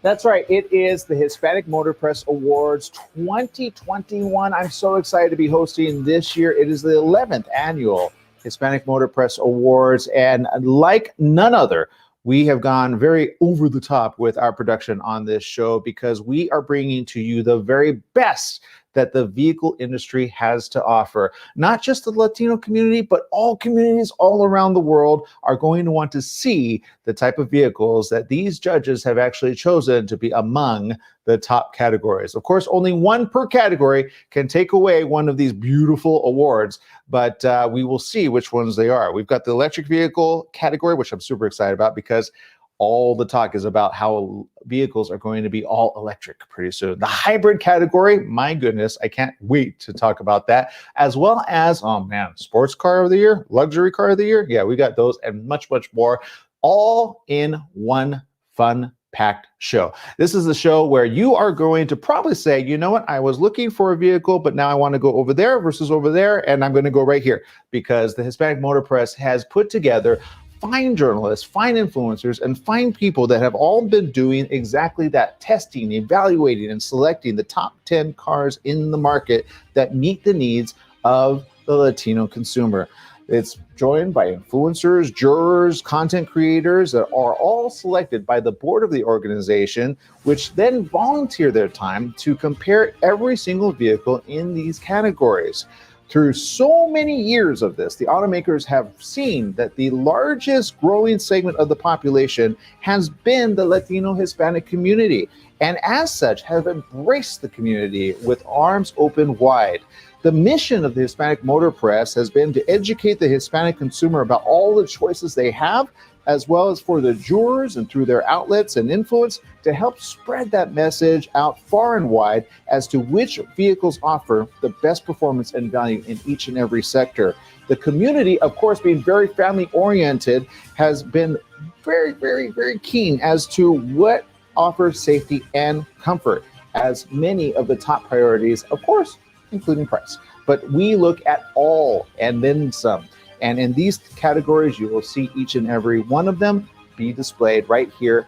That's right. It is the Hispanic Motor Press Awards 2021. I'm so excited to be hosting this year. It is the 11th annual Hispanic Motor Press Awards. And like none other, we have gone very over the top with our production on this show because we are bringing to you the very best that the vehicle industry has to offer. Not just the Latino community, but all communities all around the world are going to want to see the type of vehicles that these judges have actually chosen to be among the top categories. Of course, only one per category can take away one of these beautiful awards, but we will see which ones they are. We've got the electric vehicle category, which I'm super excited about because all the talk is about how vehicles are going to be all electric pretty soon. The hybrid category, my goodness, I can't wait to talk about that, as well as, oh man, sports car of the year, luxury car of the year. Yeah, we got those and much, much more, all in one fun packed show. This is the show where you are going to probably say, you know what, I was looking for a vehicle, but now I want to go over there versus over there, and I'm going to go right here because the Hispanic Motor Press has put together fine journalists, fine influencers, and fine people that have all been doing exactly that, testing, evaluating, and selecting the top 10 cars in the market that meet the needs of the Latino consumer. It's joined by influencers, jurors, content creators that are all selected by the board of the organization, which then volunteer their time to compare every single vehicle in these categories. Through so many years of this, the automakers have seen that the largest growing segment of the population has been the Latino Hispanic community, and as such have embraced the community with arms open wide. The mission of the Hispanic Motor Press has been to educate the Hispanic consumer about all the choices they have, as well as for the jurors and through their outlets and influence to help spread that message out far and wide as to which vehicles offer the best performance and value in each and every sector. The community, of course, being very family oriented, has been very, very, very keen as to what offers safety and comfort as many of the top priorities, of course, including price. But we look at all and then some. And in these categories, you will see each and every one of them be displayed right here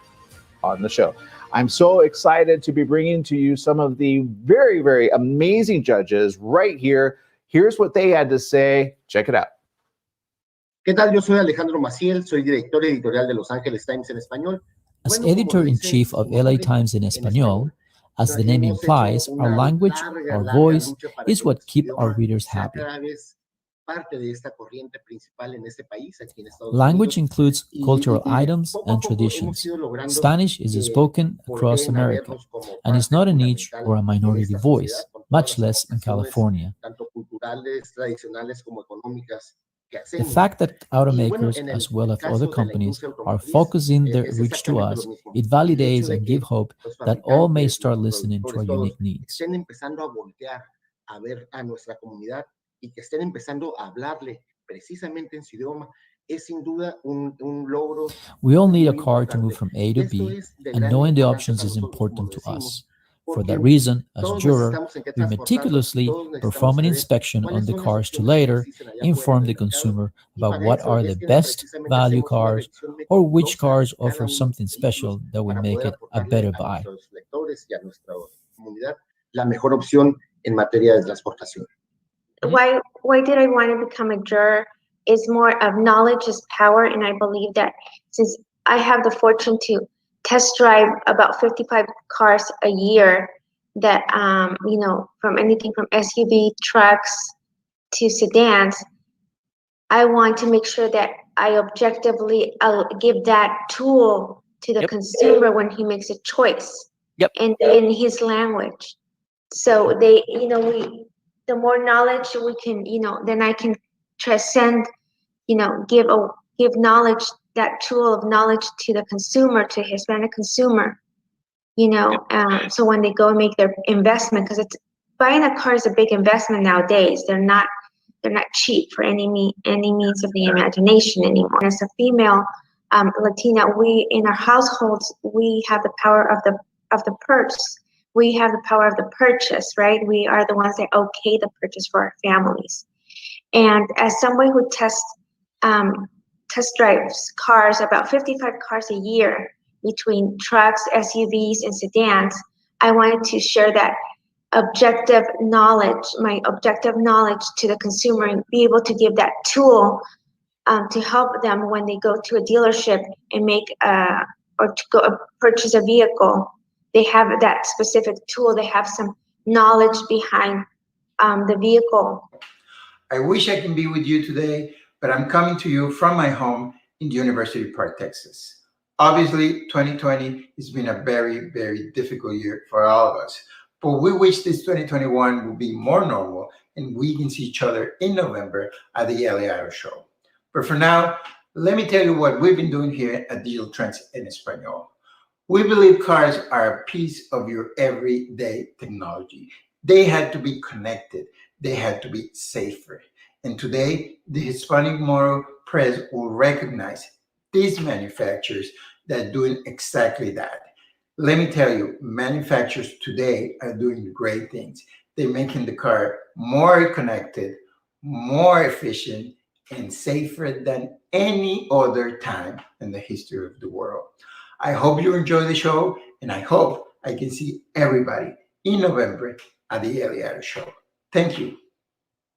on the show. I'm so excited to be bringing to you some of the very, very amazing judges right here. Here's what they had to say. Check it out. ¿Qué tal? Yo soy Alejandro Maciel, soy director editorial de Los Angeles Times en español. As editor-in-chief of LA Times in Espanol, as the name implies, our language, our voice, is what keeps our readers happy. Language includes cultural items and traditions. Spanish is spoken across America and is not a niche or a minority voice, much less in California. The fact that automakers, as well as other companies, are focusing their reach to us, it validates and gives hope that all may start listening to our unique needs. Y que estén empezando a hablarle precisamente en su idioma es sin duda un logro. We all need a car to move from A to B, and knowing the options is important to us. For that reason, as juror, we meticulously perform an inspection on the cars to later inform the consumer about what are the best value cars or which cars offer something special that will make it a better buy. La mejor opción en materia de transportación. Why did I want to become a juror is more of knowledge is power, and I believe that since I have the fortune to test drive about 55 cars a year, that you know, from anything from SUV trucks to sedans, I want to make sure that I objectively give that tool to the consumer when he makes a choice in his language. So they, you know, the more knowledge we can, you know, then I can transcend, you know, give knowledge, that tool of knowledge to the consumer, to Hispanic consumer, you know, so when they go and make their investment, because it's buying a car is a big investment nowadays. They're not cheap for any means of the imagination anymore. As a female Latina, we in our households we have the power of the purse. We have the power of the purchase, right? We are the ones that okay the purchase for our families. And as someone who test drives cars, about 55 cars a year, between trucks, SUVs, and sedans, I wanted to share that objective knowledge, my objective knowledge to the consumer, and be able to give that tool to help them when they go to a dealership and make or to go purchase a vehicle. They have that specific tool. They have some knowledge behind the vehicle. I wish I can be with you today, but I'm coming to you from my home in University Park, Texas. Obviously, 2020 has been a very, very difficult year for all of us, but we wish this 2021 will be more normal and we can see each other in November at the Aviator show. But for now, let me tell you what we've been doing here at Digital Trends en Español. We believe cars are a piece of your everyday technology. They had to be connected. They had to be safer. And today, the Hispanic Motor Press will recognize these manufacturers that are doing exactly that. Let me tell you, manufacturers today are doing great things. They're making the car more connected, more efficient, and safer than any other time in the history of the world. I hope you enjoy the show, and I hope I can see everybody in November at the Aviator show. Thank you.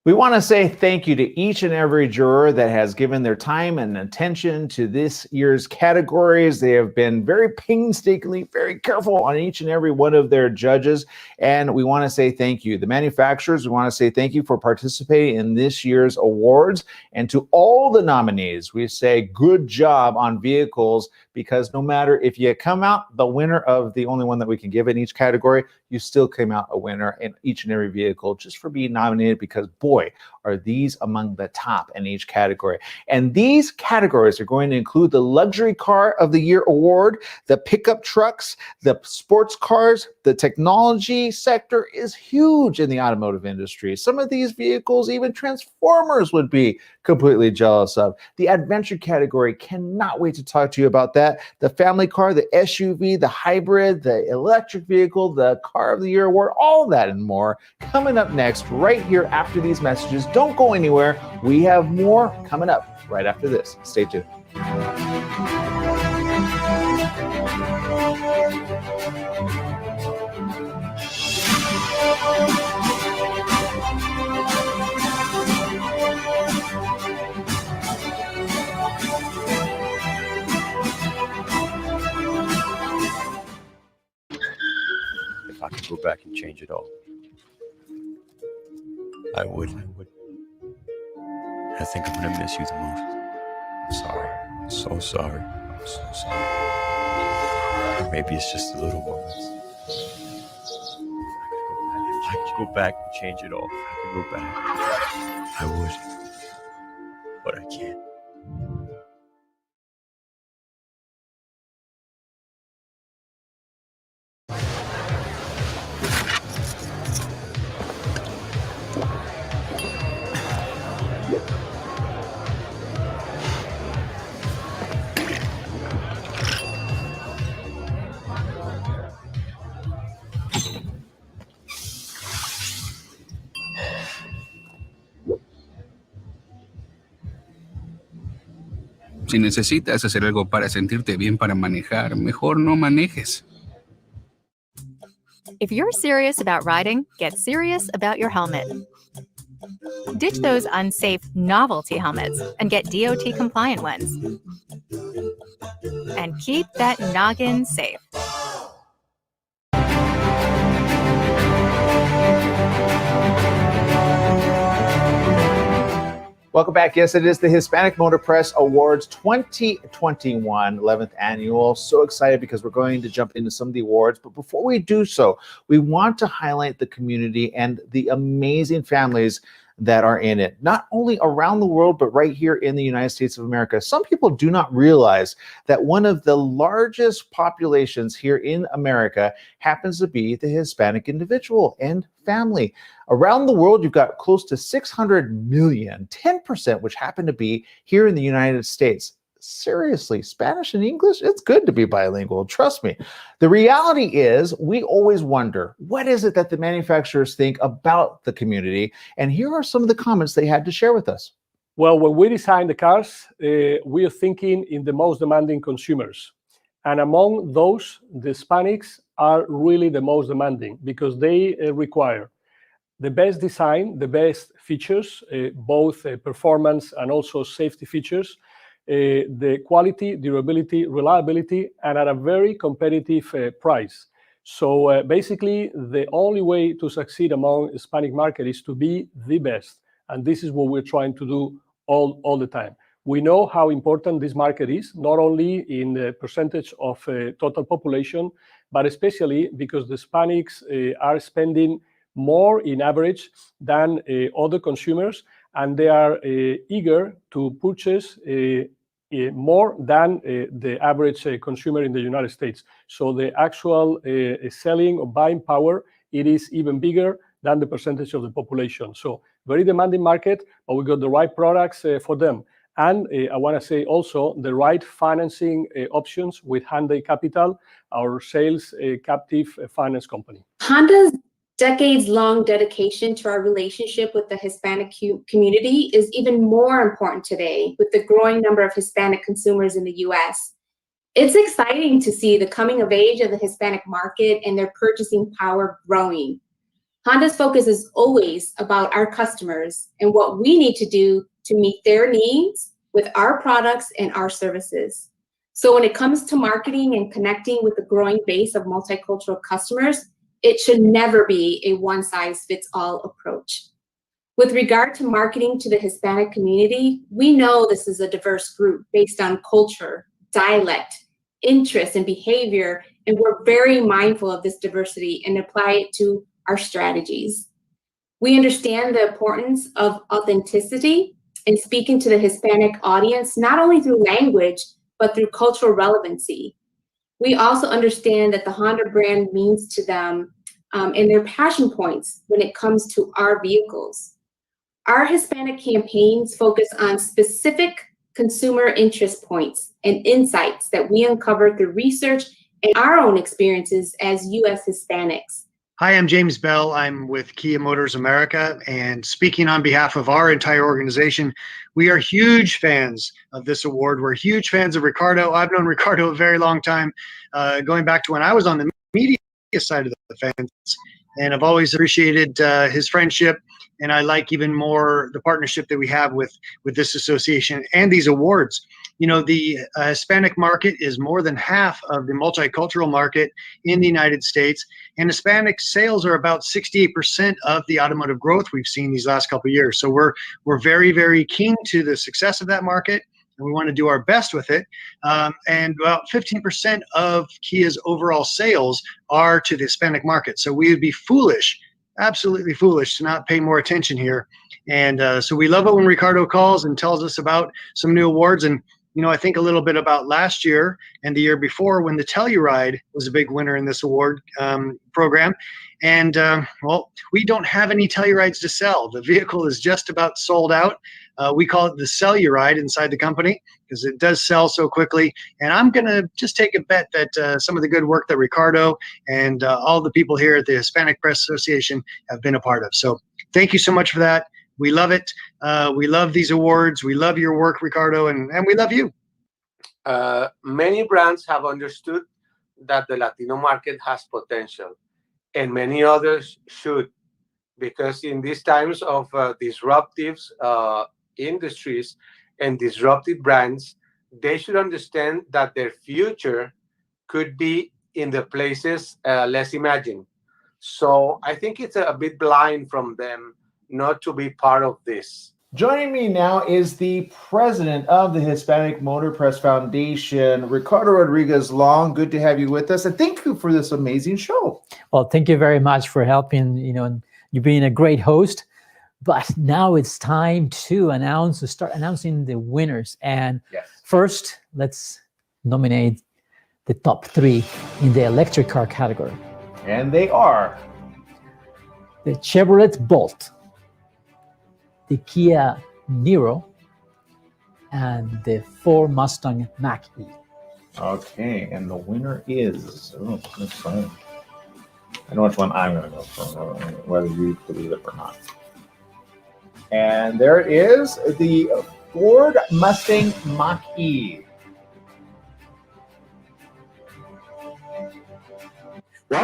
We want to say thank you to each and every juror that has given their time and attention to this year's categories. They have been very painstakingly, very careful on each and every one of their judges. And we want to say thank you. The manufacturers, we want to say thank you for participating in this year's awards. And to all the nominees, we say good job on vehicles, because no matter if you come out the winner of the only one that we can give in each category, you still came out a winner in each and every vehicle just for being nominated, because boy, are these among the top in each category. And these categories are going to include the Luxury Car of the Year award, the pickup trucks, the sports cars. The technology sector is huge in the automotive industry. Some of these vehicles, even Transformers would be completely jealous of. The adventure category, cannot wait to talk to you about that. The family car, the SUV, the hybrid, the electric vehicle, the Car of the Year award, all that and more coming up next right here after these messages. Don't go anywhere. We have more coming up right after this. Stay tuned. If I could go back and change it all, I would. I think I'm gonna miss you the most. I'm sorry. I'm so sorry. I'm so sorry. Maybe it's just the little moments. If I could go back and change it all, if I could go back, I would. But I can't. Si necesitas hacer algo para sentirte bien para manejar, mejor no manejes. If you're serious about riding, get serious about your helmet. Ditch those unsafe novelty helmets and get DOT compliant ones. And keep that noggin safe. Welcome back. Yes, it is the Hispanic Motor Press Awards 2021, 11th annual. So excited because we're going to jump into some of the awards. But before we do so, we want to highlight the community and the amazing families that are in it, not only around the world, but right here in the United States of America. Some people do not realize that one of the largest populations here in America happens to be the Hispanic individual and family. Around the world, you've got close to 600 million, 10%, which happen to be here in the United States. Seriously, Spanish and English, it's good to be bilingual, trust me. The reality is, we always wonder, what is it that the manufacturers think about the community? And here are some of the comments they had to share with us. Well, when we design the cars, we are thinking in the most demanding consumers. And among those, the Hispanics are really the most demanding because they require the best design, the best features, both performance and also safety features, the quality, durability, reliability, and at a very competitive price. So basically, the only way to succeed among Hispanic market is to be the best. And this is what we're trying to do all the time. We know how important this market is, not only in the percentage of total population, but especially because the Hispanics are spending more in average than other consumers, and they are eager to purchase more than the average consumer in the United States. So the actual selling or buying power, it is even bigger than the percentage of the population. So very demanding market, but we got the right products for them. And I want to say also the right financing options with Hyundai Capital, our sales captive finance company. Honda's decades-long dedication to our relationship with the Hispanic community is even more important today with the growing number of Hispanic consumers in the US. It's exciting to see the coming of age of the Hispanic market and their purchasing power growing. Honda's focus is always about our customers and what we need to do to meet their needs with our products and our services. So when it comes to marketing and connecting with the growing base of multicultural customers, it should never be a one-size-fits-all approach. With regard to marketing to the Hispanic community, we know this is a diverse group based on culture, dialect, interest, and behavior, and we're very mindful of this diversity and apply it to our strategies. We understand the importance of authenticity in speaking to the Hispanic audience, not only through language, but through cultural relevancy. We also understand that the Honda brand means to them and their passion points when it comes to our vehicles. Our Hispanic campaigns focus on specific consumer interest points and insights that we uncover through research and our own experiences as US Hispanics. Hi, I'm James Bell. I'm with Kia Motors America, and speaking on behalf of our entire organization, we are huge fans of this award. We're huge fans of Ricardo. I've known Ricardo a very long time, going back to when I was on the media side of the fence, and I've always appreciated his friendship, and I like even more the partnership that we have with this association and these awards. You know, the Hispanic market is more than half of the multicultural market in the United States, and Hispanic sales are about 68% of the automotive growth we've seen these last couple of years. So we're very, very keen to the success of that market, and we want to do our best with it. And about 15% of Kia's overall sales are to the Hispanic market. So we would be foolish, absolutely foolish, to not pay more attention here. And so we love it when Ricardo calls and tells us about some new awards. And you know, I think a little bit about last year and the year before when the Telluride was a big winner in this award program. And, well, we don't have any Tellurides to sell. The vehicle is just about sold out. We call it the Celluride inside the company because it does sell so quickly. And I'm going to just take a bet that some of the good work that Ricardo and all the people here at the Hispanic Press Association have been a part of. So thank you so much for that. We love it. We love these awards. We love your work, Ricardo, and we love you. Many brands have understood that the Latino market has potential, and many others should, because in these times of disruptive industries and disruptive brands, they should understand that their future could be in the places less imagined. So I think it's a bit blind from them not to be part of this. Joining me now is the president of the Hispanic Motor Press Foundation, Ricardo Rodriguez Long. Good to have you with us, and thank you for this amazing show. Well, thank you very much for helping, you being a great host. But now it's time to start announcing the winners. And first, let's nominate the top 3 in the electric car category. And they are the Chevrolet Bolt, the Kia Niro, and the Ford Mustang Mach-E. Okay, and the winner is, that's fine. I know which one I'm going to go for, whether you believe it or not. And there it is, the Ford Mustang Mach-E.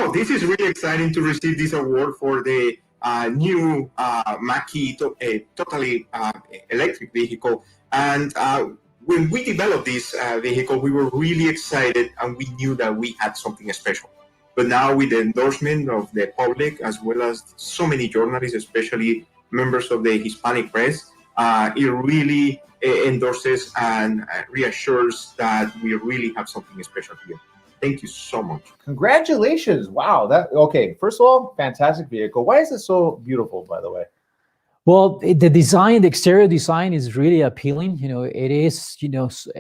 Wow, this is really exciting to receive this award for the new MACH-E totally electric vehicle. And when we developed this vehicle, we were really excited and we knew that we had something special. But now with the endorsement of the public, as well as so many journalists, especially members of the Hispanic press, it really endorses and reassures that we really have something special here. Thank you so much. Congratulations. Wow. Okay. First of all, fantastic vehicle. Why is it so beautiful, by the way? Well, the design, the exterior design is really appealing. It is,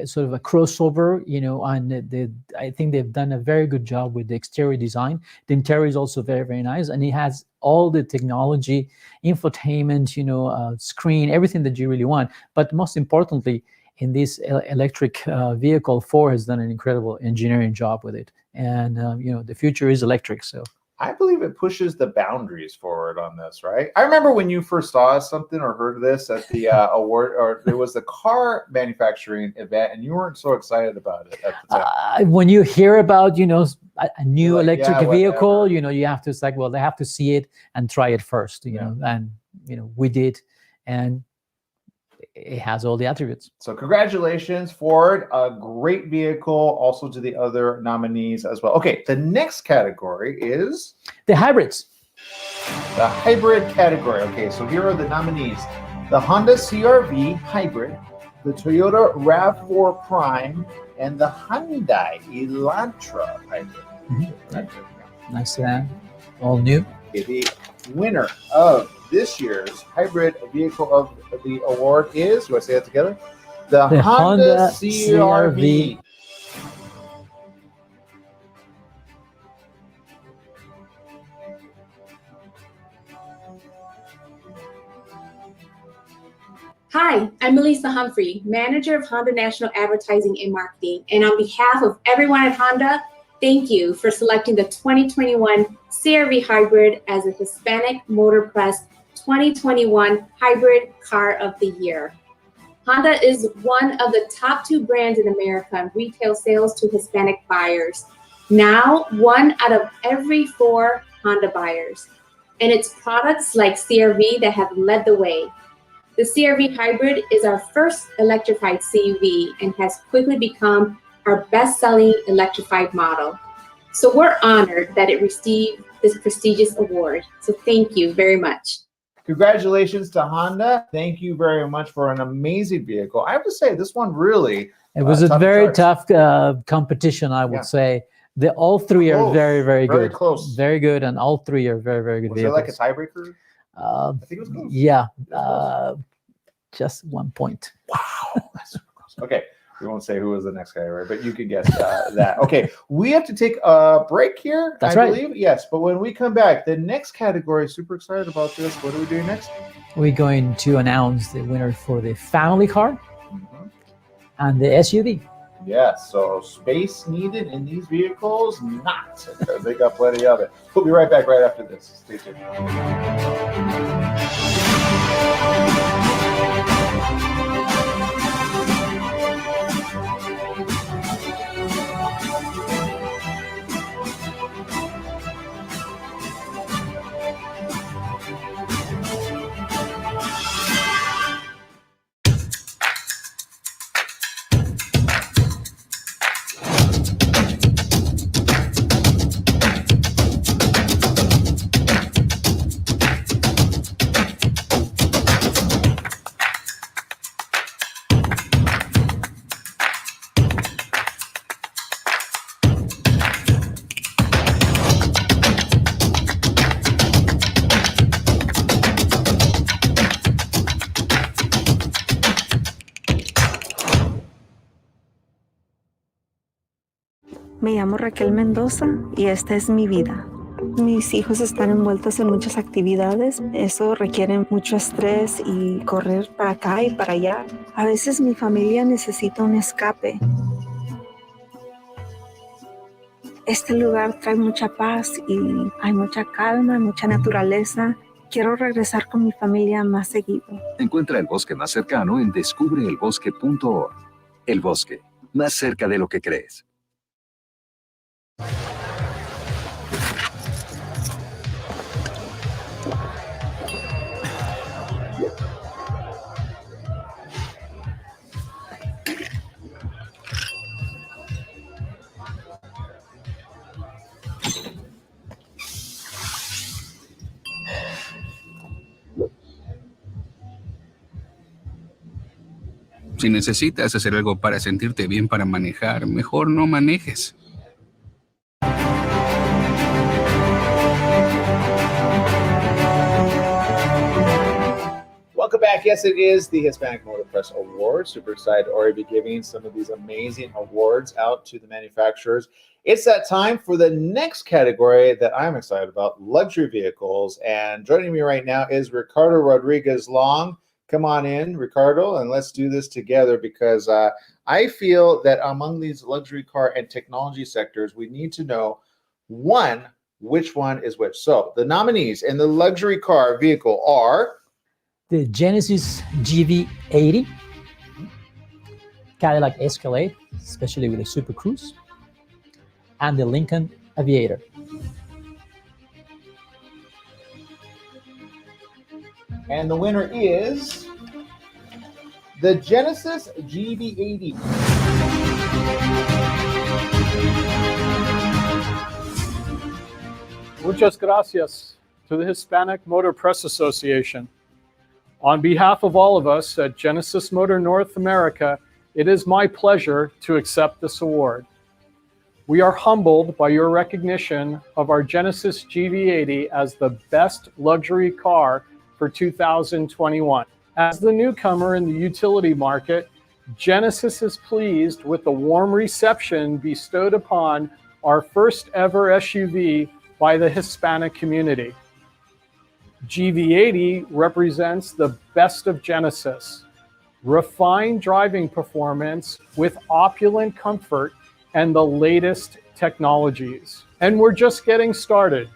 sort of a crossover, and I think they've done a very good job with the exterior design. The interior is also very, very nice. And it has all the technology, infotainment, screen, everything that you really want. But most importantly, in this electric vehicle, Ford has done an incredible engineering job with it. And, the future is electric, so. I believe it pushes the boundaries forward on this, right? I remember when you first saw something or heard this at the award, or there was the car manufacturing event, and you weren't so excited about it at the time. When you hear about, a new electric vehicle, whatever. you have to, it's like, well, they have to see it and try it first, and, we did, and it has all the attributes. So congratulations, Ford. A great vehicle. Also to the other nominees as well. Okay, the next category is the hybrids. The hybrid category. Okay, so here are the nominees. The Honda CR-V Hybrid, the Toyota RAV4 Prime, and the Hyundai Elantra Hybrid. Mm-hmm. Nice, all new. Okay, the winner of this year's hybrid vehicle of the award is, do I say that together? The Honda CR-V. Hi, I'm Melissa Humphrey, Manager of Honda National Advertising and Marketing. And on behalf of everyone at Honda, thank you for selecting the 2021 CR-V Hybrid as a Hispanic Motor Press 2021 Hybrid Car of the Year. Honda is one of the top 2 brands in America in retail sales to Hispanic buyers. Now, 1 out of every 4 Honda buyers. And it's products like CR-V that have led the way. The CR-V Hybrid is our first electrified CUV and has quickly become our best-selling electrified model. So we're honored that it received this prestigious award. So thank you very much. Congratulations to Honda. Thank you very much for an amazing vehicle. I have to say, this one really... It was a very tough competition, I would say. All 3 are very, very good. Very close. Very good, and all 3 are very, very good vehicles. Was there like a tiebreaker? I think it was close. Yeah, just 1 point. Wow, that's super close. Okay. We won't say who was the next guy, right? But you can guess that. Okay, we have to take a break here, That's I right. believe. Yes, but when we come back, the next category, super excited about this. What are we doing next? We're going to announce the winner for the family car and the SUV. Yes, so space needed in these vehicles? Not, because they got plenty of it. We'll be right back right after this. Stay tuned. Me llamo Raquel Mendoza y esta es mi vida. Mis hijos están envueltos en muchas actividades. Eso requiere mucho estrés y correr para acá y para allá. A veces mi familia necesita un escape. Este lugar trae mucha paz y hay mucha calma, mucha naturaleza. Quiero regresar con mi familia más seguido. Encuentra el bosque más cercano en descubreelbosque.org. El bosque, más cerca de lo que crees. Si necesitas hacer algo para sentirte bien para manejar, mejor no manejes. Welcome back. Yes, it is the Hispanic Motor Press Awards. Super excited to already be giving some of these amazing awards out to the manufacturers. It's that time for the next category that I'm excited about, luxury vehicles. And joining me right now is Ricardo Rodriguez Long. Come on in, Ricardo, and let's do this together because I feel that among these luxury car and technology sectors, we need to know, one, which one is which. So the nominees in the luxury car vehicle are the Genesis GV80, Cadillac Escalade, especially with the Super Cruise, and the Lincoln Aviator. And the winner is the Genesis GV80. Muchas gracias to the Hispanic Motor Press Association. On behalf of all of us at Genesis Motor North America, it is my pleasure to accept this award. We are humbled by your recognition of our Genesis GV80 as the best luxury car for 2021. As the newcomer in the utility market, Genesis is pleased with the warm reception bestowed upon our first ever SUV by the Hispanic community. GV80 represents the best of Genesis, refined driving performance with opulent comfort and the latest technologies. And we're just getting started.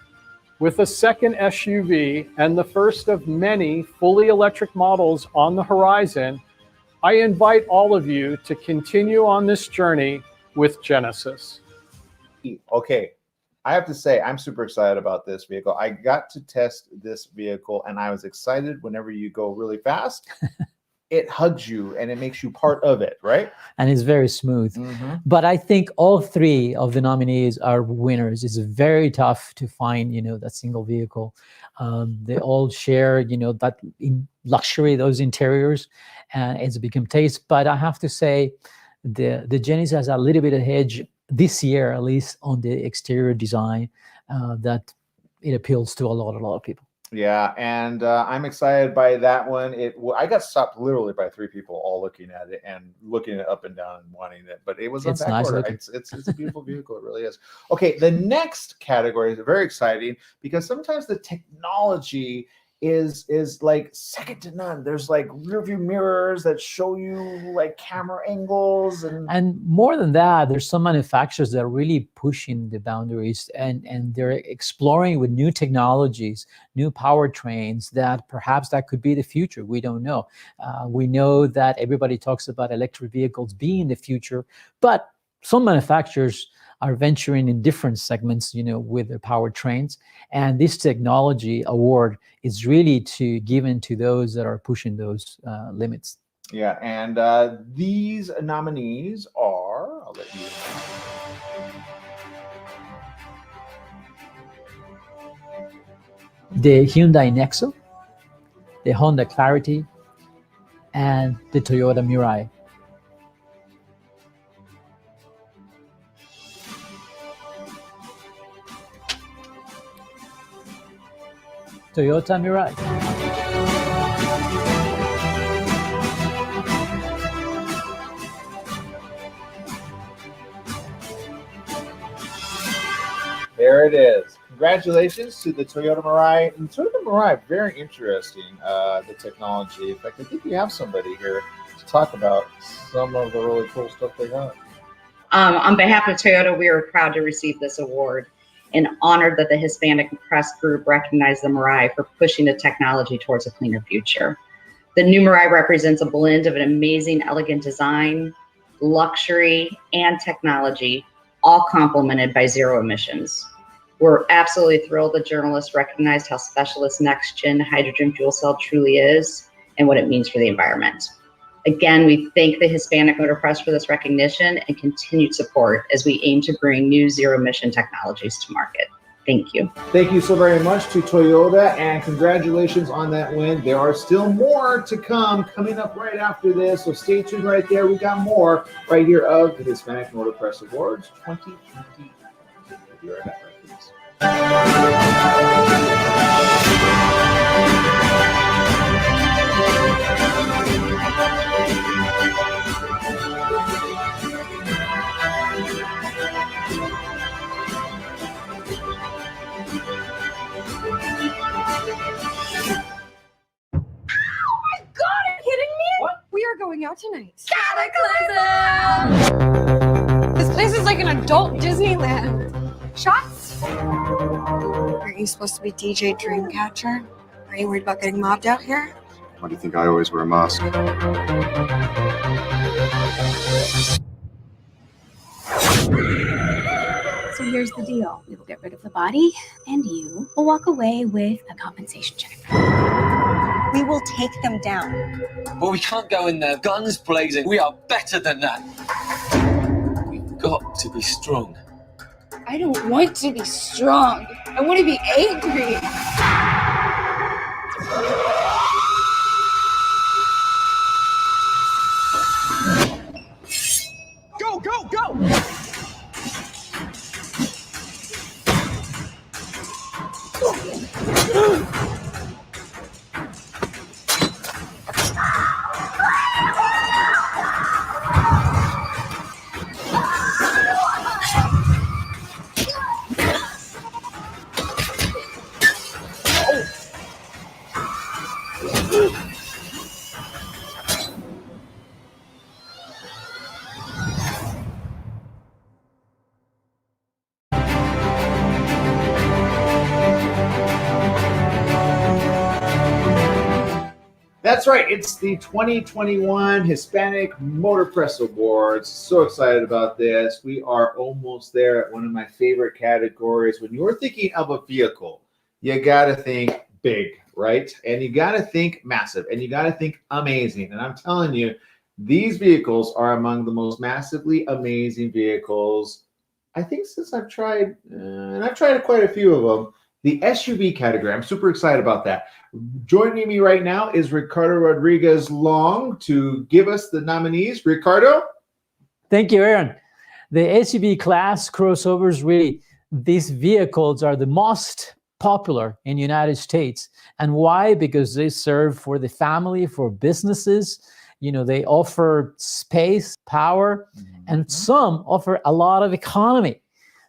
With a second SUV and the first of many fully electric models on the horizon, I invite all of you to continue on this journey with Genesis. Okay, I have to say, I'm super excited about this vehicle. I got to test this vehicle and I was excited whenever you go really fast. It hugs you and it makes you part of it, right? And it's very smooth. But I think all three of the nominees are winners. It's very tough to find, that single vehicle. They all share, that in luxury, those interiors, and it's become taste. But I have to say, the Genesis has a little bit of edge this year, at least on the exterior design, that it appeals to a lot of people. Yeah, and I'm excited by that one. I got stopped literally by 3 people all looking at it and looking it up and down and wanting it, but it was on back nice order. It's a beautiful vehicle. It really is. Okay, the next category is very exciting because sometimes the technology is like second to none. There's like rear view mirrors that show you like camera angles and more than that, there's some manufacturers that are really pushing the boundaries and they're exploring with new technologies, new powertrains that perhaps that could be the future. We don't know. We know that everybody talks about electric vehicles being the future, but some manufacturers are venturing in different segments, with their powertrains. And this technology award is really given to those that are pushing those limits. Yeah, and these nominees are, I'll let you know. The Hyundai Nexo, the Honda Clarity, and the Toyota Mirai. Toyota Mirai. There it is. Congratulations to the Toyota Mirai. And Toyota Mirai, very interesting, the technology. In fact, I think we have somebody here to talk about some of the really cool stuff they got. On behalf of Toyota, we are proud to receive this award and honored that the Hispanic Press Group recognized the Mirai for pushing the technology towards a cleaner future. The new Mirai represents a blend of an amazing, elegant design, luxury, and technology, all complemented by zero emissions. We're absolutely thrilled that journalists recognized how special this next-gen hydrogen fuel cell truly is and what it means for the environment. Again, we thank the Hispanic Motor Press for this recognition and continued support as we aim to bring new zero-emission technologies to market. Thank you. Thank you so very much to Toyota, and congratulations on that win. There are still more to come coming up right after this, so stay tuned right there. We got more right here of the Hispanic Motor Press Awards 2020. We'll be right back, We are going out tonight. Cataclysm! This place is like an adult Disneyland. Shots? Aren't you supposed to be DJ Dreamcatcher? Are you worried about getting mobbed out here? Why do you think I always wear a mask? So here's the deal. We will get rid of the body, and you will walk away with a compensation check. We will take them down. Well, we can't go in there guns blazing. We are better than that. We've got to be strong. I don't want to be strong. I want to be angry. Go, go, go! That's right. It's the 2021 Hispanic Motor Press Awards. So excited about this. We are almost there at one of my favorite categories. When you're thinking of a vehicle, you got to think big, right? And you got to think massive, and you got to think amazing. And I'm telling you, these vehicles are among the most massively amazing vehicles, I think, since I've tried, and I've tried quite a few of them. The SUV category, I'm super excited about that. Joining me right now is Ricardo Rodriguez Long to give us the nominees. Ricardo? Thank you, Aaron. The SUV class crossovers, really, these vehicles are the most popular in the United States. And why? Because they serve for the family, for businesses. You know, they offer space, power, and some offer a lot of economy.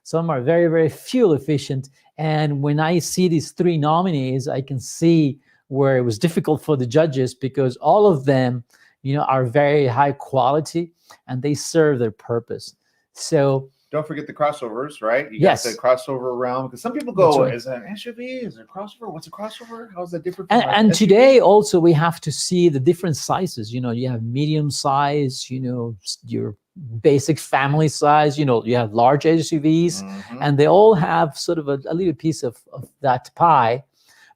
Some are very, very fuel efficient. And when I see these three nominees, I can see where it was difficult for the judges, because all of them, you know, are very high quality and they serve their purpose. So don't forget the crossovers, right? You yes. got the crossover realm, because some people go, right. Is it an SUV? Is it a crossover? What's a crossover? How is that different? And today also we have to see the different sizes. You know, you have medium size, you know, your basic family size, you know, you have large SUVs, and they all have sort of a little piece of that pie.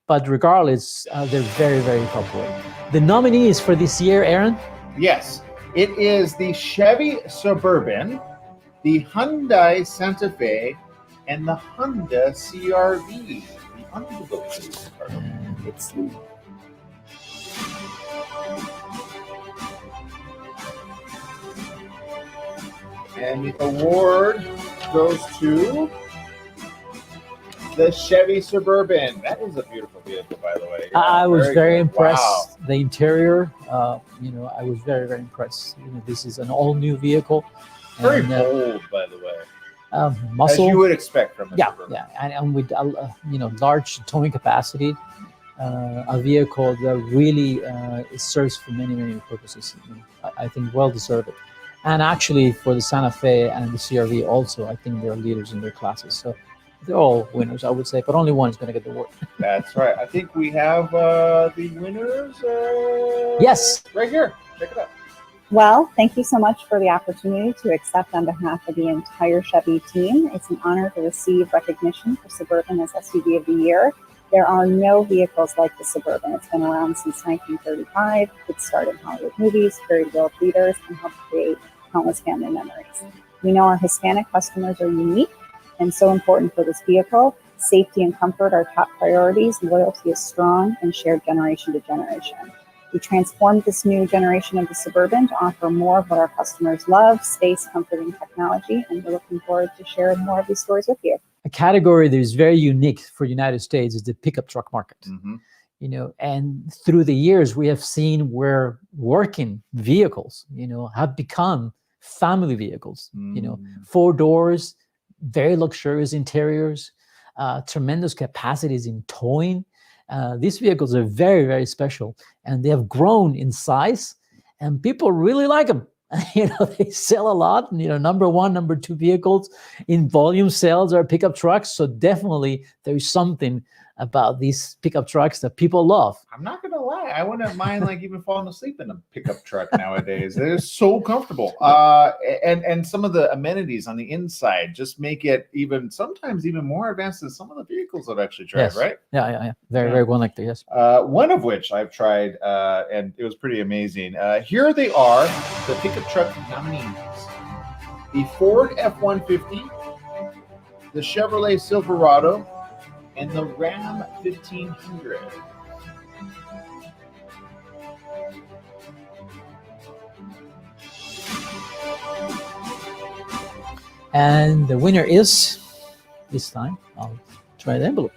But regardless, they're very, very popular. The nominees for this year, Aaron? Yes, it is the Chevy Suburban, the Hyundai Santa Fe, and the Honda CR-V. The Honda It's and the award goes to the Chevy Suburban. That is a beautiful vehicle, by the way. Yeah, I was very impressed. Wow. The interior, you know, I was very, very impressed. You know, this is an all-new vehicle. Very bold, by the way. Muscle. As you would expect from a Suburban. Yeah, and with you know, large towing capacity, a vehicle that really serves for many, many purposes. You know, I think well deserved. And actually, for the Santa Fe and the CR-V also, I think they're leaders in their classes. So they're all winners, I would say, but only one is going to get the award. That's right. I think we have the winners. Yes. Right here. Check it out. Well, thank you so much for the opportunity to accept on behalf of the entire Chevy team. It's an honor to receive recognition for Suburban as SUV of the Year. There are no vehicles like the Suburban. It's been around since 1935. It starred in Hollywood movies, carried world leaders, and helped create countless family memories. We know our Hispanic customers are unique and so important for this vehicle. Safety and comfort are top priorities. Loyalty is strong and shared generation to generation. We transformed this new generation of the Suburban to offer more of what our customers love, space, comfort, and technology, and we're looking forward to sharing more of these stories with you. A category that is very unique for the United States is the pickup truck market. You know, and through the years, we have seen where working vehicles, you know, have become family vehicles, you know, 4 doors, very luxurious interiors, tremendous capacities in towing. These vehicles are very, very special, and they have grown in size, and people really like them. You know, they sell a lot. You know, number 1, number 2 vehicles in volume sales are pickup trucks. So definitely there is something about these pickup trucks that people love. I'm not gonna lie, I wouldn't mind like even falling asleep in a pickup truck nowadays. They're so comfortable. And some of the amenities on the inside just make it sometimes even more advanced than some of the vehicles I've actually tried, Yes. right? Yeah. Very well connected, yes. One of which I've tried, and it was pretty amazing. Here they are, the pickup truck nominees. The Ford F-150, the Chevrolet Silverado, and the Ram 1500. And the winner is, this time, I'll try the envelope.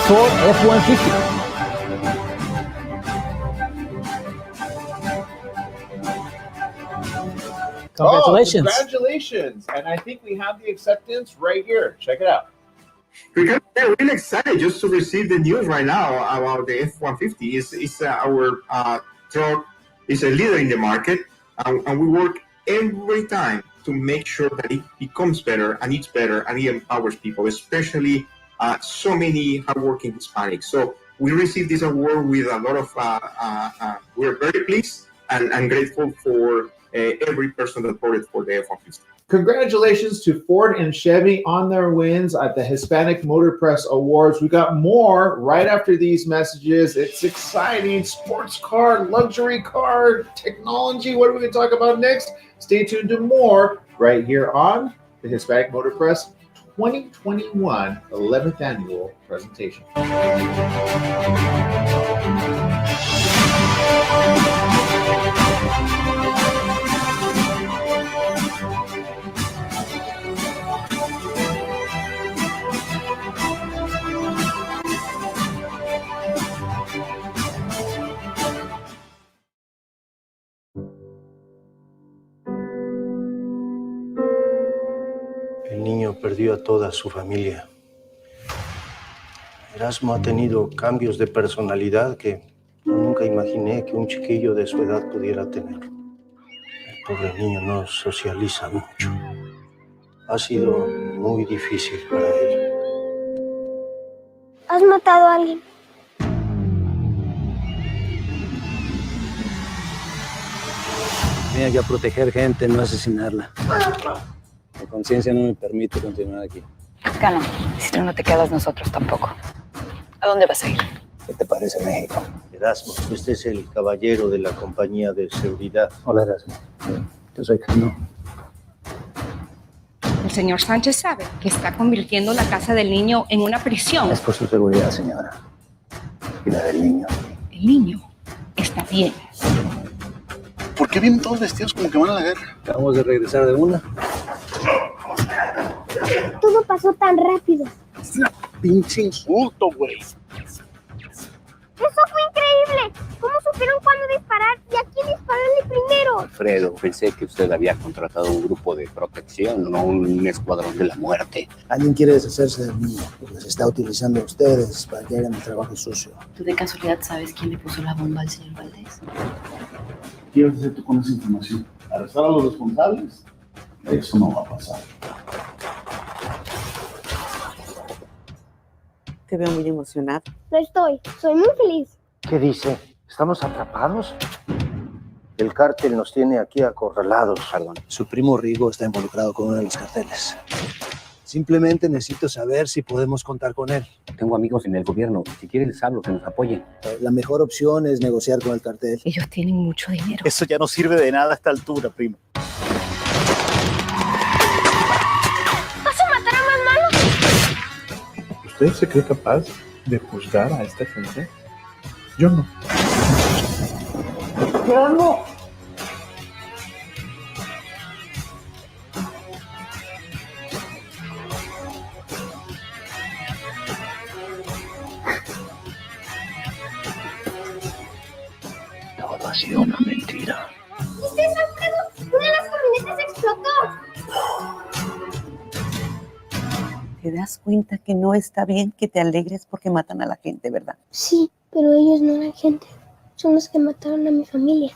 Ford F-150. Congratulations. Oh, congratulations. And I think we have the acceptance right here. Check it out. We're really excited just to receive the news right now about the F-150. It's our truck is a leader in the market, and we work every time to make sure that it becomes better, and it empowers people, especially so many hardworking Hispanics. So we received this award with a lot of, we're very pleased and grateful for every person that voted for the F-150. Congratulations to Ford and Chevy on their wins at the Hispanic Motor Press Awards. We got more right after these messages. It's exciting. Sports car, luxury car, technology. What are we going to talk about next? Stay tuned to more right here on the Hispanic Motor Press 2021 11th Annual Presentation. El niño perdió a toda su familia. Erasmo ha tenido cambios de personalidad que nunca imaginé que un chiquillo de su edad pudiera tener. El pobre niño no socializa mucho. Ha sido muy difícil para él. ¿Has matado a alguien? Vine aquí a proteger gente, no asesinarla. Mi conciencia no me permite continuar aquí. Calma, si tú no te quedas, nosotros tampoco. ¿A dónde vas a ir? ¿Qué te parece México? Erasmo, este es el caballero de la compañía de seguridad. Hola, Erasmo. Yo soy Cano. El señor Sánchez sabe que está convirtiendo la casa del niño en una prisión. Es por su seguridad, señora. Y la del niño. El niño está bien. ¿Por qué vienen todos vestidos como que van a la guerra? Acabamos de regresar de una. Todo pasó tan rápido. Es una pinche insulto, güey. ¡Eso fue increíble! ¿Cómo supieron cuándo disparar y a quién dispararle primero? Alfredo, pensé que usted había contratado un grupo de protección, no un escuadrón de la muerte. Alguien quiere deshacerse del niño, porque se está utilizando a ustedes para que hagan el trabajo sucio. ¿Tú de casualidad sabes quién le puso la bomba al señor Valdés? ¿Qué quieres hacer tú con esa información? ¿Arrestar a los responsables? Eso no va a pasar. Te veo muy emocionado. Lo estoy. Soy muy feliz. ¿Qué dice? ¿Estamos atrapados? El cártel nos tiene aquí acorralados. Perdón. Su primo Rigo está involucrado con uno de los carteles. Simplemente necesito saber si podemos contar con él. Tengo amigos en el gobierno. Si quieren les hablo, que nos apoyen. La mejor opción es negociar con el cartel. Ellos tienen mucho dinero. Eso ya no sirve de nada a esta altura, primo. ¿Usted se cree capaz de juzgar a esta gente? Yo no. Yo no. Todo ha sido una mentira. ¿Viste, Alfredo? Una de las camionetas explotó. ¿Te das cuenta que no está bien que te alegres porque matan a la gente, verdad? Sí, pero ellos no eran gente. Son los que mataron a mi familia.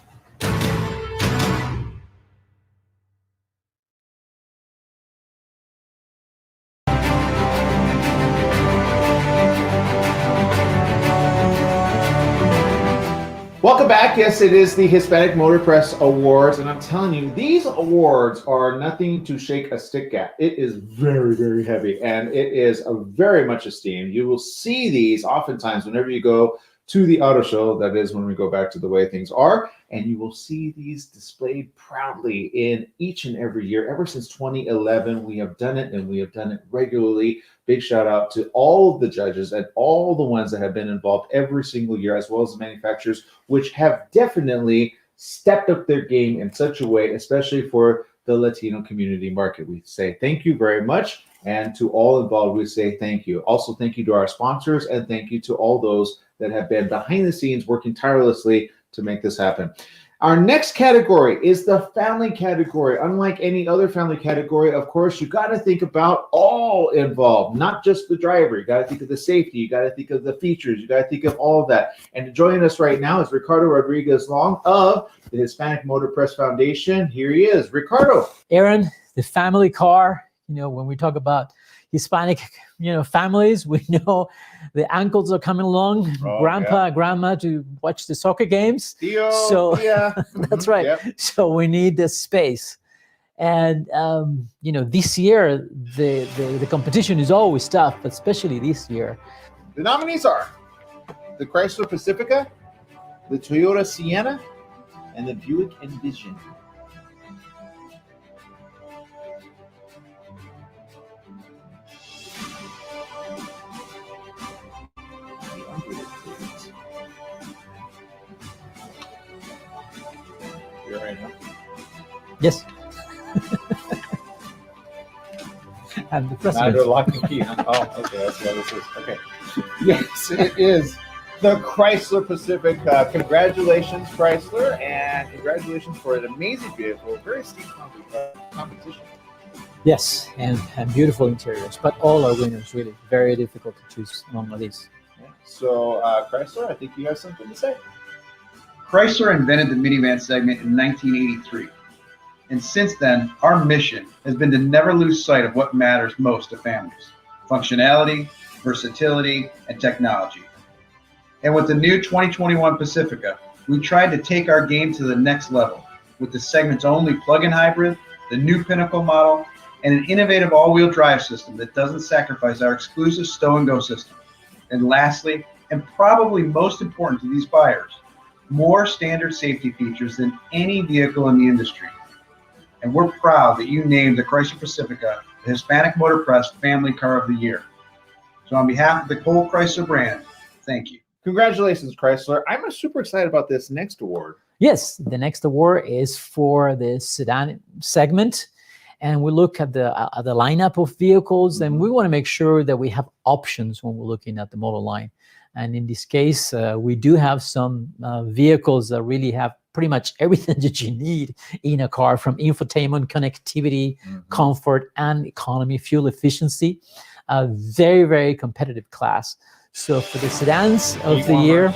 Welcome back. Yes, it is the Hispanic Motor Press Awards, and I'm telling you, these awards are nothing to shake a stick at. It is very, very heavy, and it is very much esteemed. You will see these oftentimes whenever you go to the auto show. That is when we go back to the way things are, and you will see these displayed proudly in each and every year. Ever since 2011, we have done it, and we have done it regularly. Big shout out to all of the judges and all the ones that have been involved every single year, as well as the manufacturers, which have definitely stepped up their game in such a way, especially for the Latino community market. We say thank you very much. And to all involved, we say thank you. Also, thank you to our sponsors, and thank you to all those that have been behind the scenes working tirelessly to make this happen. Our next category is the family category. Unlike any other family category, of course, you got to think about all involved, not just the driver. You got to think of the safety. You got to think of the features. You got to think of all of that. And joining us right now is Ricardo Rodriguez Long of the Hispanic Motor Press Foundation. Here he is. Ricardo. Aaron, the family car, when we talk about Hispanic, families, we know the uncles are coming along, grandpa, grandma to watch the soccer games. Tío, so yeah. That's right. Yep. So we need the space. And, this year, the competition is always tough, but especially this year. The nominees are the Chrysler Pacifica, the Toyota Sienna, and the Buick Envision. You're right now. Yes. And the president. Neither lock and key. Huh? Oh, okay. That's what this is. Okay. Yes, it is the Chrysler Pacifica. Congratulations, Chrysler, and congratulations for an amazing vehicle. Very steep competition. Yes, and beautiful interiors, but all are winners, really. Very difficult to choose among these. Yeah. So, Chrysler, I think you have something to say. Chrysler invented the minivan segment in 1983. And since then, our mission has been to never lose sight of what matters most to families: functionality, versatility, and technology. And with the new 2021 Pacifica, we tried to take our game to the next level with the segment's only plug-in hybrid, the new Pinnacle model, and an innovative all-wheel drive system that doesn't sacrifice our exclusive stow-and-go system. And lastly, and probably most important to these buyers, more standard safety features than any vehicle in the industry. And we're proud that you named the Chrysler Pacifica the Hispanic Motor Press Family Car of the Year. So on behalf of the whole Chrysler brand, thank you. Congratulations, Chrysler. I'm super excited about this next award. Yes, the next award is for the sedan segment. And we look at the lineup of vehicles, and we want to make sure that we have options when we're looking at the model line. And in this case, we do have some vehicles that really have pretty much everything that you need in a car, from infotainment, connectivity, comfort, and economy, fuel efficiency. A very, very competitive class. So for the sedans of the year,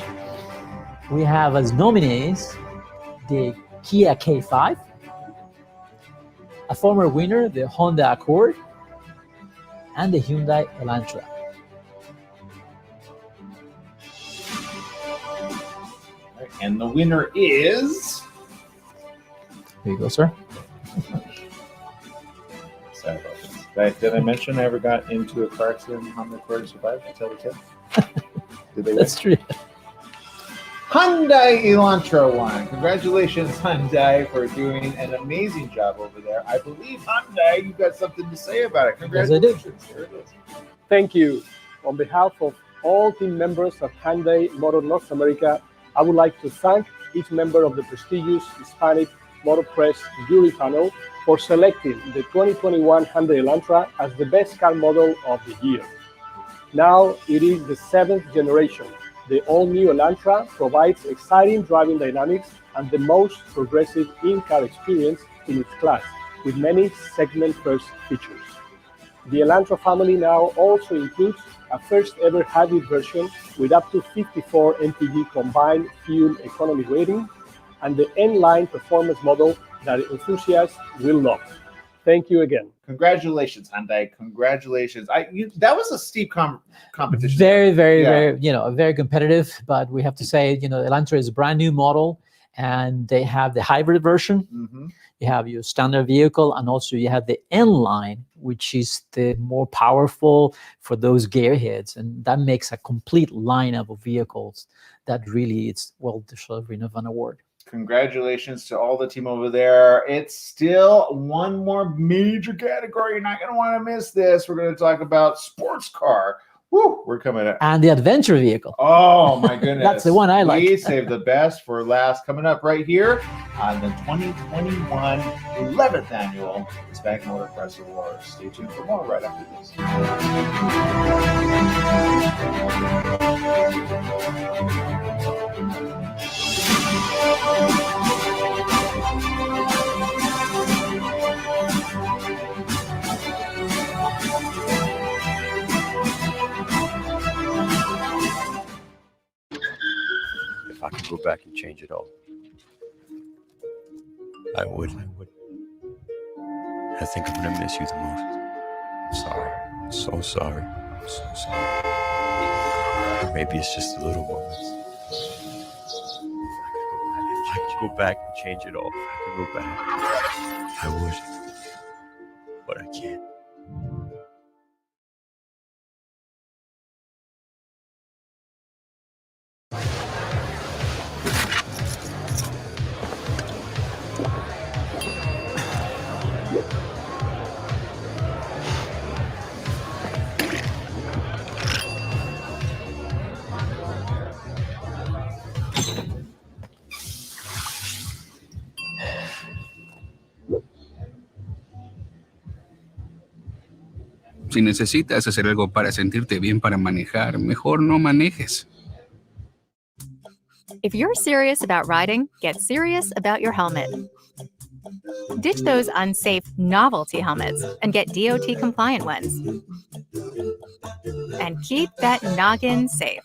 we have as nominees the Kia K5, a former winner, the Honda Accord, and the Hyundai Elantra. And the winner is... Here you go, sir. Sorry about this. Did I mention I ever got into a car accident and Honda Accord survived? Did I tell the kid? Did they That's true. Hyundai Elantra won. Congratulations, Hyundai, for doing an amazing job over there. I believe, Hyundai, you've got something to say about it. Congratulations. Yes, I do. There it is. Thank you. on behalf of all team members at Hyundai Motor North America, I would like to thank each member of the prestigious Hispanic Motor Press jury panel for selecting the 2021 Hyundai Elantra as the best car model of the year. Now it is the 7th generation. The all-new Elantra provides exciting driving dynamics and the most progressive in-car experience in its class, with many segment-first features. The Elantra family now also includes a first-ever hybrid version with up to 54 mpg combined fuel economy rating, and the N-Line performance model that enthusiasts will love. Thank you again. Congratulations, Hyundai. Congratulations. That was a steep competition. Very, very competitive. But we have to say, Elantra is a brand new model, and they have the hybrid version. Mm-hmm. You have your standard vehicle, and also you have the N-Line, which is the more powerful for those gearheads, and that makes a complete lineup of vehicles that really it's well deserving of an award. Congratulations to all the team over there. It's still one more major category. You're not going to want to miss this. We're going to talk about sports car. Woo, we're coming up. And the adventure vehicle. Oh, my goodness. That's the one I like. We saved the best for last. Coming up right here on the 2021 11th Annual Hispanic Motor Press Awards. Stay tuned for more right after this. If I could go back and change it all, I would. I think I'm gonna miss you the most. I'm sorry. I'm so sorry. I'm so sorry. Maybe it's just the little moments. If I could go back and change it all, if I could go back, I would. But I can't. Si necesitas hacer algo para sentirte bien para manejar, mejor no manejes. If you're serious about riding, get serious about your helmet. Ditch those unsafe novelty helmets and get DOT compliant ones. And keep that noggin safe.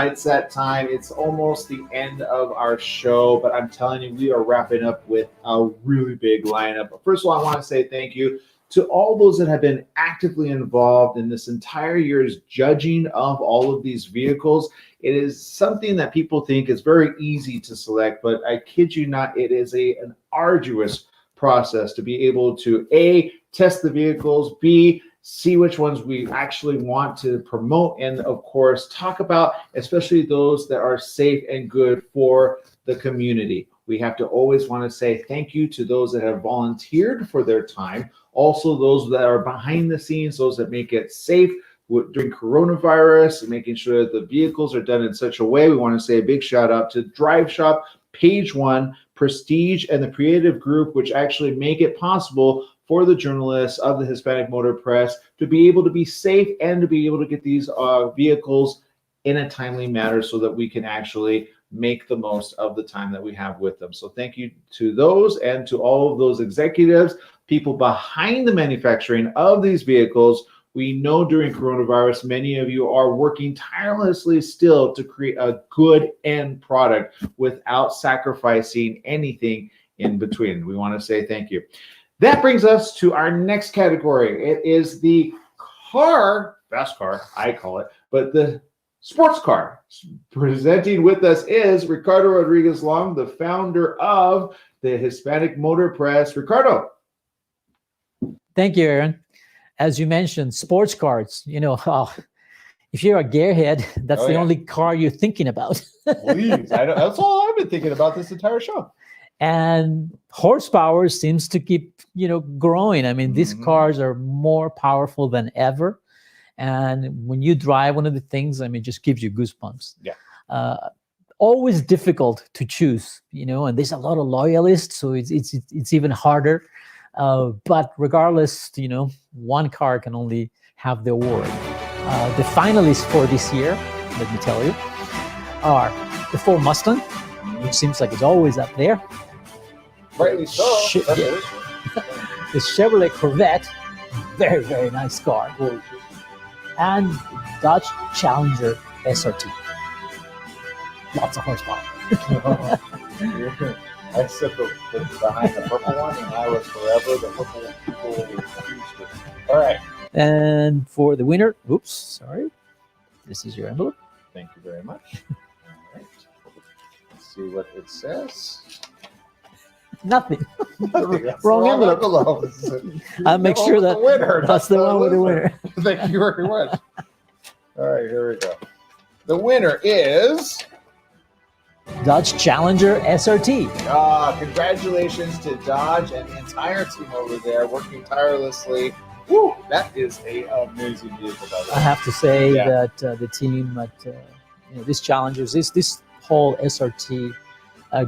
It's that time. It's almost the end of our show, but I'm telling you, we are wrapping up with a really big lineup. But first of all, I want to say thank you to all those that have been actively involved in this entire year's judging of all of these vehicles. It is something that people think is very easy to select, but I kid you not, it is an arduous process to be able to A, test the vehicles, B, see which ones we actually want to promote, and of course talk about especially those that are safe and good for the community. We have to always want to say thank you to those that have volunteered for their time, also those that are behind the scenes, those that make it safe during coronavirus and making sure that the vehicles are done in such a way. We want to say a big shout out to Drive Shop, Page One, Prestige, and the creative group, which actually make it possible for the journalists of the Hispanic Motor Press to be able to be safe and to be able to get these vehicles in a timely manner so that we can actually make the most of the time that we have with them. So thank you to those and to all of those executives, people behind the manufacturing of these vehicles. We know during coronavirus, many of you are working tirelessly still to create a good end product without sacrificing anything in between. We want to say thank you. That brings us to our next category. It is the car, fast car, I call it, but the sports car. Presenting with us is Ricardo Rodriguez Long, the founder of the Hispanic Motor Press. Ricardo. Thank you, Aaron. As you mentioned, sports cars, if you're a gearhead, that's the only car you're thinking about. Please, that's all I've been thinking about this entire show. And horsepower seems to keep, growing. I mean, these cars are more powerful than ever. And when you drive one of the things, I mean, it just gives you goosebumps. Yeah. Always difficult to choose, and there's a lot of loyalists, so it's even harder. But regardless, one car can only have the award. The finalists for this year, let me tell you, are the Ford Mustang, which seems like it's always up there. Rightly so. The Chevrolet Corvette, very, very nice car. And Dodge Challenger SRT. Lots of horsepower. I said behind the purple one, and I was forever the purple people. All right. And for the winner, oops, sorry. This is your envelope. Thank you very much. All right. Let's see what it says. Nothing. That's Wrong envelope. I'll make sure that the winner. that's the one with the winner. Thank you very much. All right, here we go. The winner is Dodge Challenger SRT. Congratulations to Dodge and the entire team over there working tirelessly. Woo, that is an amazing vehicle. I have to say that the team at this Challengers, this whole SRT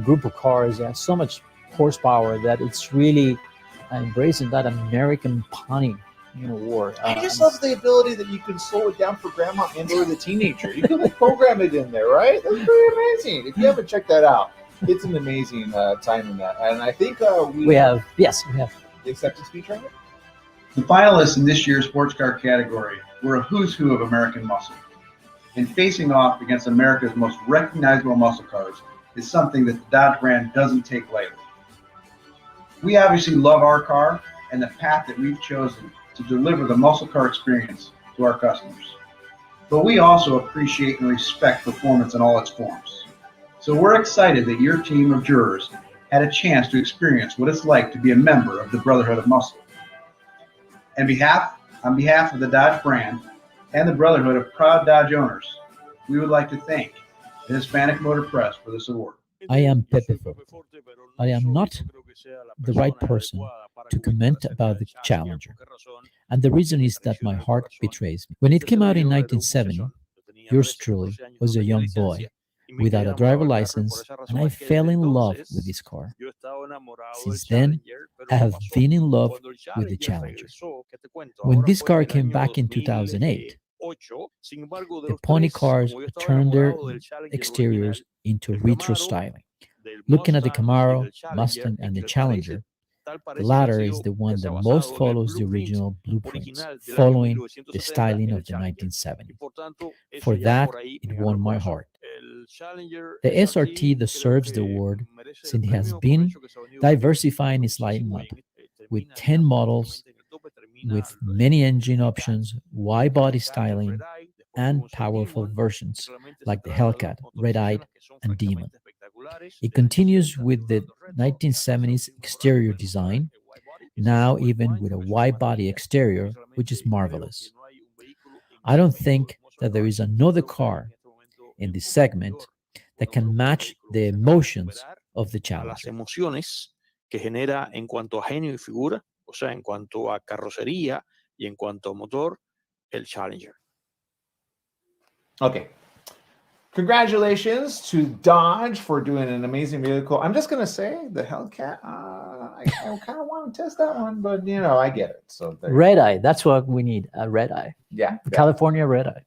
group of cars has so much horsepower that it's really embracing that American punning war. I just love the ability that you can slow it down for grandma and or the teenager. You can program it in there, right? That's pretty amazing. If you haven't checked that out, it's an amazing time in that. And I think we have the acceptance speech right here. The finalists in this year's sports car category were a who's who of American muscle. And facing off against America's most recognizable muscle cars is something that the Dodge brand doesn't take lightly. We obviously love our car and the path that we've chosen to deliver the muscle car experience to our customers. But we also appreciate and respect performance in all its forms. So we're excited that your team of jurors had a chance to experience what it's like to be a member of the Brotherhood of Muscle. On behalf of the Dodge brand and the Brotherhood of Proud Dodge Owners, we would like to thank the Hispanic Motor Press for this award. I am Pepe Ford. I am not the right person to comment about the Challenger. And the reason is that my heart betrays me. When it came out in 1970, yours truly was a young boy without a driver license, and I fell in love with this car. Since then, I have been in love with the Challenger. When this car came back in 2008, the pony cars turned their exteriors into retro styling. Looking at the Camaro, Mustang, and the Challenger, the latter is the one that most follows the original blueprints, following the styling of the 1970s. For that, it won my heart. The SRT deserves the award since it has been diversifying its lineup with 10 models, with many engine options, wide body styling, and powerful versions like the Hellcat, Red Eye, and Demon. It continues with the 1970s exterior design, now even with a wide body exterior, which is marvelous. I don't think that there is another car in this segment that can match the emotions of the Challenger. Que genera en cuanto a genio y figura, o sea, en cuanto a carrocería y en cuanto a motor, el Challenger. Okay. Congratulations to Dodge for doing an amazing vehicle. I'm just going to say the Hellcat, I kind of want to test that one, but, I get it. So Red Eye, that's what we need, a Red Eye. Yeah. California Red Eye.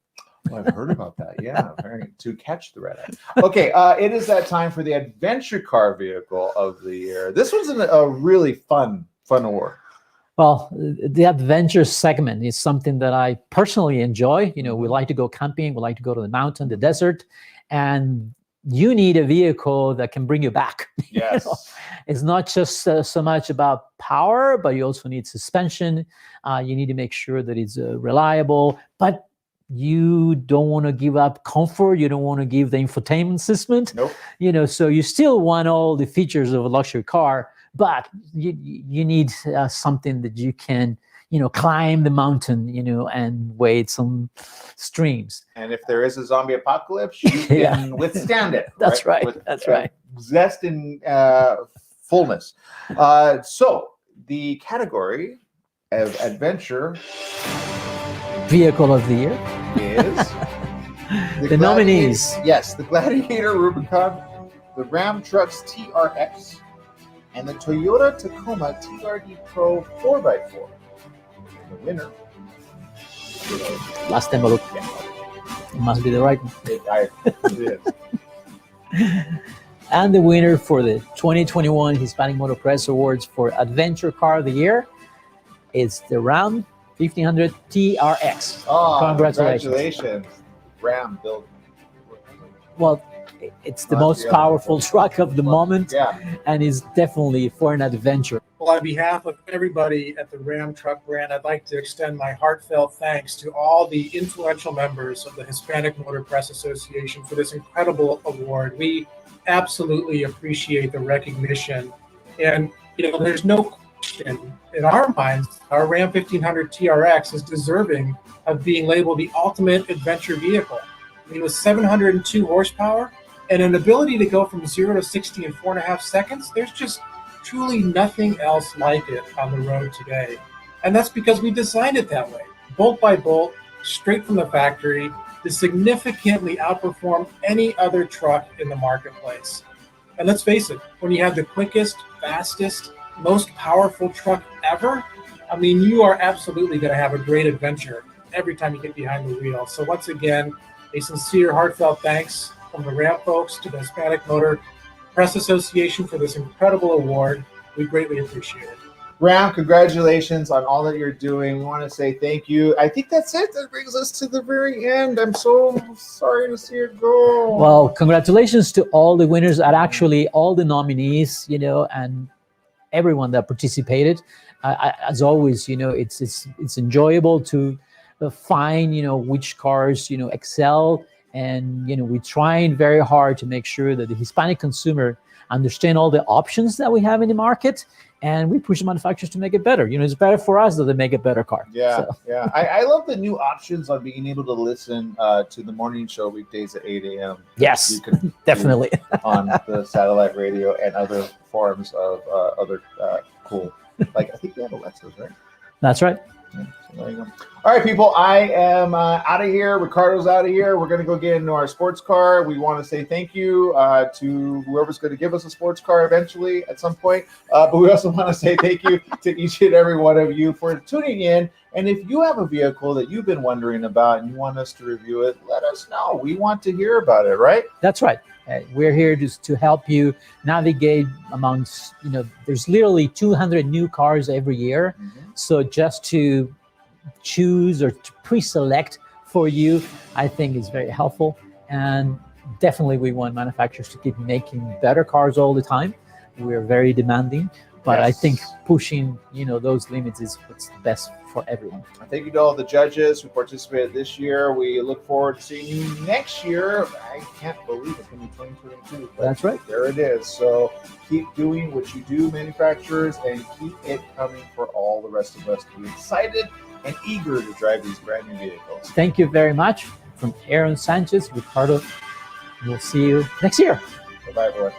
Well, I've heard about that. Yeah, to catch the red eye. Okay, it is that time for the adventure car vehicle of the year. This one's a really fun award. Well, the adventure segment is something that I personally enjoy. We like to go camping, we like to go to the mountain, the desert, and you need a vehicle that can bring you back. Yes. It's not just so much about power, but you also need suspension. You need to make sure that it's reliable, but you don't want to give up comfort. You don't want to give the infotainment system. Nope. So you still want all the features of a luxury car, but you need something that you can, climb the mountain, and wade some streams. And if there is a zombie apocalypse, you can withstand it. That's right. With, That's right. Zest and fullness. So the category of adventure vehicle of the year is the nominees. Yes, the Gladiator Rubicon, the Ram Trucks TRX, and the Toyota Tacoma TRD Pro 4x4. The winner. Last time I looked. It must be the right one. It is. And the winner for the 2021 Hispanic Motor Press Awards for Adventure Car of the Year is the Ram 1500 TRX. Oh, Congratulations. Ram built. Well, it's the most powerful truck of the moment, and is definitely for an adventure. Well, on behalf of everybody at the Ram Truck brand, I'd like to extend my heartfelt thanks to all the influential members of the Hispanic Motor Press Association for this incredible award. We absolutely appreciate the recognition. And, there's no question in our minds, our Ram 1500 TRX is deserving of being labeled the ultimate adventure vehicle. I mean, with 702 horsepower and an ability to go from 0 to 60 in 4.5 seconds, there's just truly nothing else like it on the road today. And that's because we designed it that way, bolt by bolt, straight from the factory, to significantly outperform any other truck in the marketplace. And let's face it, when you have the quickest, fastest, most powerful truck ever, I mean, you are absolutely going to have a great adventure every time you get behind the wheel. So once again, a sincere, heartfelt thanks from the Ram folks to the Hispanic Motor Press Association for this incredible award. We greatly appreciate it. Ram, congratulations on all that you're doing. We want to say thank you. I think that's it. That brings us to the very end. I'm so sorry to see it go. Well, congratulations to all the winners, and actually all the nominees, and everyone that participated. As always, it's enjoyable to find, which cars, excel. And, we're trying very hard to make sure that the Hispanic consumer understand all the options that we have in the market, and we push the manufacturers to make it better. It's better for us that they make a better car. Yeah, yeah. I love the new options on being able to listen to the morning show weekdays at 8 a.m. Yes, you can definitely. on the satellite radio and other forms of other cool, I think we have Alexas, right? That's right. Yeah, so there you go. All right, people, I am out of here. Ricardo's out of here. We're going to go get into our sports car. We want to say thank you to whoever's going to give us a sports car eventually at some point. But we also want to say thank you to each and every one of you for tuning in. And if you have a vehicle that you've been wondering about and you want us to review it, let us know. We want to hear about it, right? That's right. We're here just to help you navigate amongst, there's literally 200 new cars every year. Mm-hmm. So just to choose or to pre-select for you, I think is very helpful. And definitely we want manufacturers to keep making better cars all the time. We're very demanding, but Yes. I think pushing, those limits is what's best for everyone. Thank you to all the judges who participated this year. We look forward to seeing you next year. I can't believe it's going to be 2022. But That's right. There it is. So keep doing what you do, manufacturers, and keep it coming for all the rest of us to be excited and eager to drive these brand new vehicles. Thank you very much. From Aaron Sanchez, Ricardo. We'll see you next year. Bye-bye, everyone.